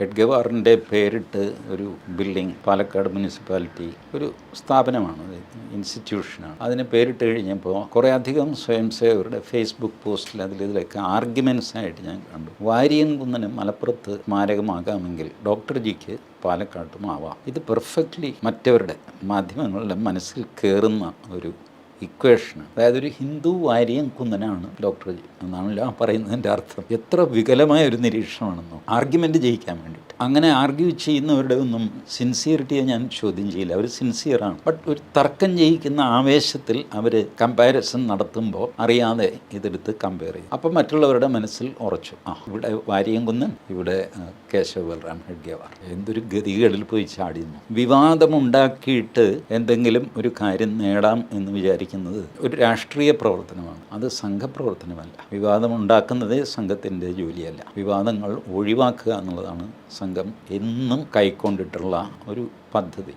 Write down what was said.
ഹെഡ്ഗവാറിൻ്റെ പേരിട്ട് ഒരു building Palakkad municipality ഒരു സ്ഥാപനമാണ്, ഇൻസ്റ്റിറ്റ്യൂഷനാണ്. അതിന് പേരിട്ട് കഴിഞ്ഞപ്പോൾ കുറേ അധികം സ്വയം സേവകരുടെ ഫേസ്ബുക്ക് പോസ്റ്റിൽ ഇതിലൊക്കെ ആർഗ്യുമെൻറ്റ്സ് ആയിട്ട് ഞാൻ കണ്ടു. വാരിയംകുന്നന് മലപ്പുറത്ത് സ്മാരകമാകാമെങ്കിൽ ഡോക്ടർ ജിക്ക് പാലക്കാട്ടും ആവാം. ഇത് പെർഫെക്റ്റ്ലി മറ്റവരുടെ മാധ്യമങ്ങളുടെ മനസ്സിൽ കയറുന്ന ഒരു ഇക്വേഷനാണ്. അതായത് ഒരു ഹിന്ദു വാരിയംകുന്നനാണ് ഡോക്ടർ ജി എന്നാണല്ലോ പറയുന്നതിൻ്റെ അർത്ഥം. എത്ര വികലമായ ഒരു നിരീക്ഷണമാണെന്നോ, ആർഗ്യുമെൻ്റ് ജയിക്കാൻ വേണ്ടിയിട്ട്. അങ്ങനെ ആർഗ്യൂ ചെയ്യുന്നവരുടെ ഒന്നും സിൻസിയറിറ്റിയെ ഞാൻ ചോദ്യം ചെയ്യില്ല. അവർ സിൻസിയറാണ്. ബട്ട് ഒരു തർക്കം ജയിക്കുന്ന ആവേശത്തിൽ അവർ കമ്പാരിസൺ നടത്തുമ്പോൾ അറിയാതെ ഇതെടുത്ത് കമ്പയർ ചെയ്യും. അപ്പം മറ്റുള്ളവരുടെ മനസ്സിൽ ഉറച്ചു, ഇവിടെ വാരിയംകുന്നൻ, ഇവിടെ കേശവ ബൽറാം ഹെഡ്ഗേവാർ. എന്തൊരു ഗതികളിൽ പോയി ചാടിയുന്നു. വിവാദമുണ്ടാക്കിയിട്ട് എന്തെങ്കിലും ഒരു കാര്യം നേടാം എന്ന് വിചാരിക്കുന്നത് ഒരു രാഷ്ട്രീയ പ്രവർത്തനമാണ്, അത് സംഘപ്രവർത്തനമല്ല. വിവാദമുണ്ടാക്കുന്നതേ സംഘത്തിൻ്റെ ജോലിയല്ല. വിവാദങ്ങൾ ഒഴിവാക്കുക എന്നുള്ളതാണ് സംഘം എന്നും കൈക്കൊണ്ടിട്ടുള്ള ഒരു പദ്ധതി.